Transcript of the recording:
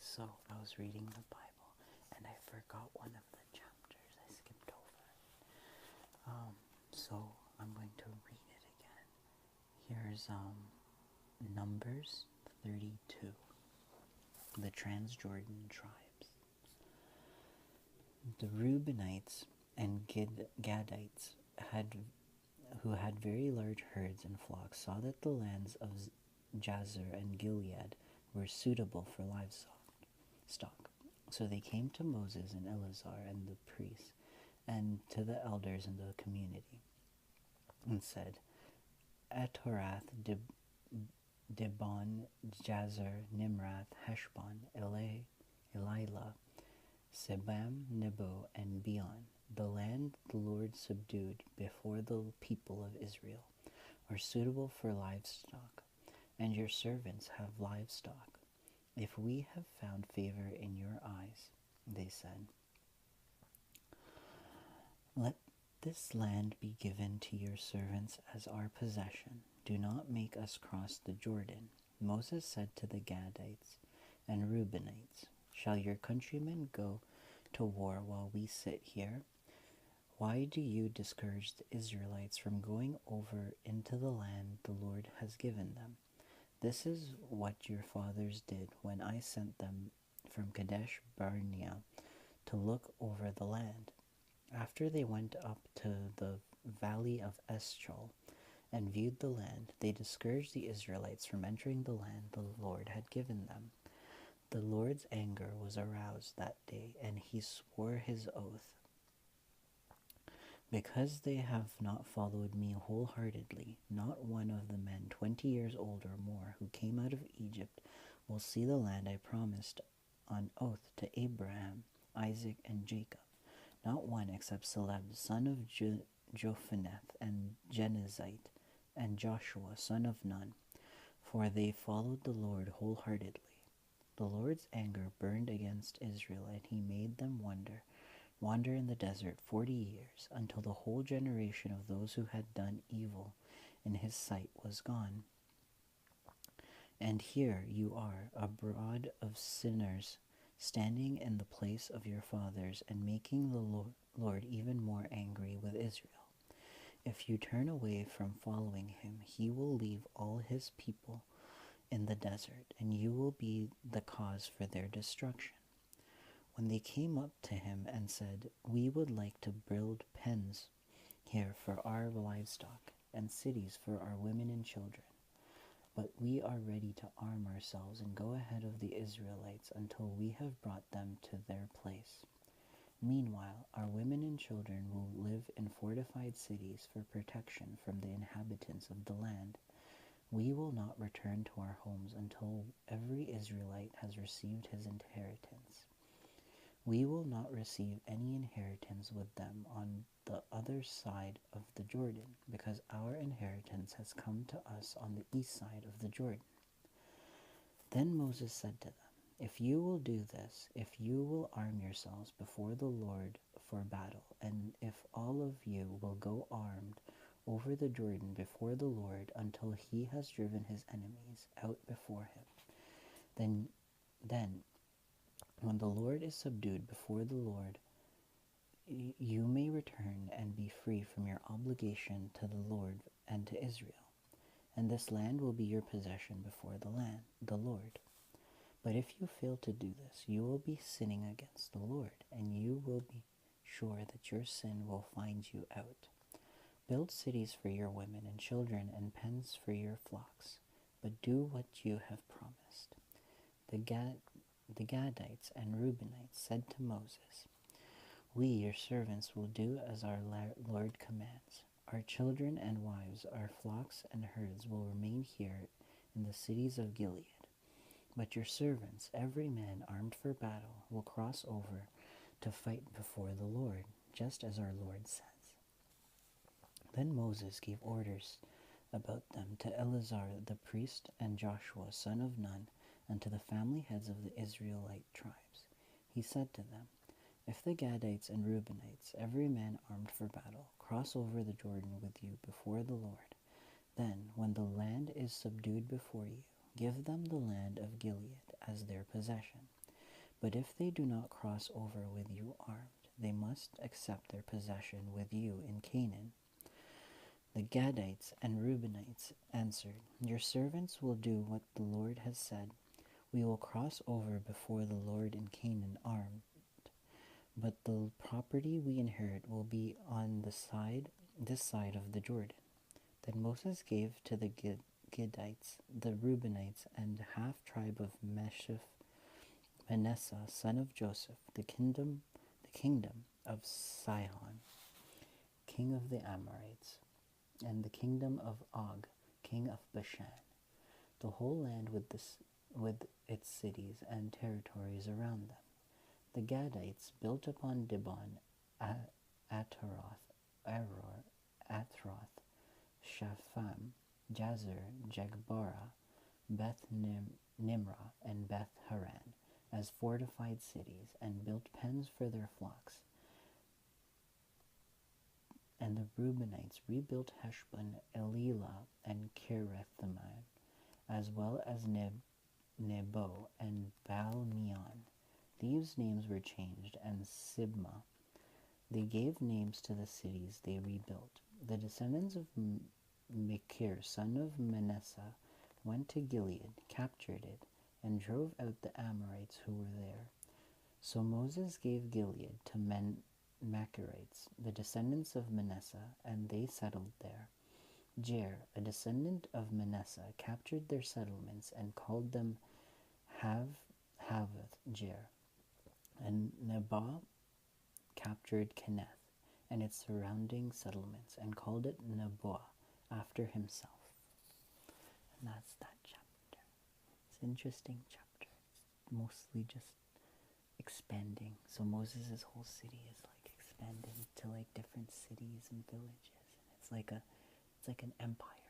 So I was reading the Bible and I forgot one of the chapters. I skipped over. So I'm going to read it again. Here's Numbers 32. The Transjordan tribes. The Reubenites and Gadites who had very large herds and flocks saw that the lands of Jazer and Gilead were suitable for livestock. So they came to Moses and Eleazar and the priests and to the elders in the community and said, Etorath, Dibon, Jazer, Nimrath, Heshbon, Elilah, Sebam, Nebo, and Beon, the land the Lord subdued before the people of Israel, are suitable for livestock, and your servants have livestock. If we have found favor in your eyes, they said, let this land be given to your servants as our possession. Do not make us cross the Jordan. Moses said to the Gadites and Reubenites, shall your countrymen go to war while we sit here? Why do you discourage the Israelites from going over into the land the Lord has given them? This is what your fathers did when I sent them from Kadesh Barnea to look over the land. After they went up to the valley of Eschol and viewed the land, they discouraged the Israelites from entering the land the Lord had given them. The Lord's anger was aroused that day, and he swore his oath. Because they have not followed me wholeheartedly, not one of the men 20 years old or more who came out of Egypt will see the land I promised on oath to Abraham, Isaac, and Jacob. Not one except Caleb, son of Jephunneh, and Genezite, and Joshua, son of Nun, for they followed the Lord wholeheartedly. The Lord's anger burned against Israel, and he made them wander in the desert 40 years, until the whole generation of those who had done evil in his sight was gone. And here you are, a brood of sinners, standing in the place of your fathers and making the Lord even more angry with Israel. If you turn away from following him, he will leave all his people in the desert, and you will be the cause for their destruction. When they came up to him and said, we would like to build pens here for our livestock and cities for our women and children, but we are ready to arm ourselves and go ahead of the Israelites until we have brought them to their place. Meanwhile, our women and children will live in fortified cities for protection from the inhabitants of the land. We will not return to our homes until every Israelite has received his inheritance. We will not receive any inheritance with them on the other side of the Jordan, because our inheritance has come to us on the east side of the Jordan. Then Moses said to them, if you will do this, if you will arm yourselves before the Lord for battle, and if all of you will go armed over the Jordan before the Lord until he has driven his enemies out before him, then when the Lord is subdued before the Lord, you may return and be free from your obligation to the Lord and to Israel, and this land will be your possession before the Lord. But if you fail to do this, you will be sinning against the Lord, and you will be sure that your sin will find you out. Build cities for your women and children and pens for your flocks, but do what you have promised. The Gadites and Reubenites said to Moses, we, your servants, will do as our Lord commands. Our children and wives, our flocks and herds will remain here in the cities of Gilead. But your servants, every man armed for battle, will cross over to fight before the Lord, just as our Lord says. Then Moses gave orders about them to Eleazar the priest and Joshua son of Nun, and to the family heads of the Israelite tribes. He said to them, if the Gadites and Reubenites, every man armed for battle, cross over the Jordan with you before the Lord, then, when the land is subdued before you, give them the land of Gilead as their possession. But if they do not cross over with you armed, they must accept their possession with you in Canaan. The Gadites and Reubenites answered, Your servants will do what the Lord has said. We will cross over before the Lord in Canaan armed, but the property we inherit will be on this side of the Jordan. Then Moses gave to the Gadites, the Reubenites, and the half-tribe of Manasseh, son of Joseph, the kingdom of Sihon, king of the Amorites, and the kingdom of Og, king of Bashan, the whole land with its cities and territories around them. The Gadites built upon Dibon, Ataroth, Aror, Atroth, Shapham, Jazer, Jegbara, Beth Nimrah, and Beth Haran, as fortified cities, and built pens for their flocks. And the Reubenites rebuilt Heshbon, Elilah, and Kerethimah, as well as Nebo and Baal-meon. These names were changed, and Sibmah. They gave names to the cities they rebuilt. The descendants of Machir, son of Manasseh, went to Gilead, captured it, and drove out the Amorites who were there. So Moses gave Gilead to Machirites, the descendants of Manasseh, and they settled there. Jair, a descendant of Manasseh, captured their settlements and called them Havoth Jair. And Nabal captured Kenath and its surrounding settlements and called it Naboah after himself. And that's that chapter. It's an interesting chapter. It's mostly just expanding. So Moses' whole city is like expanding to like different cities and villages. And it's like an empire.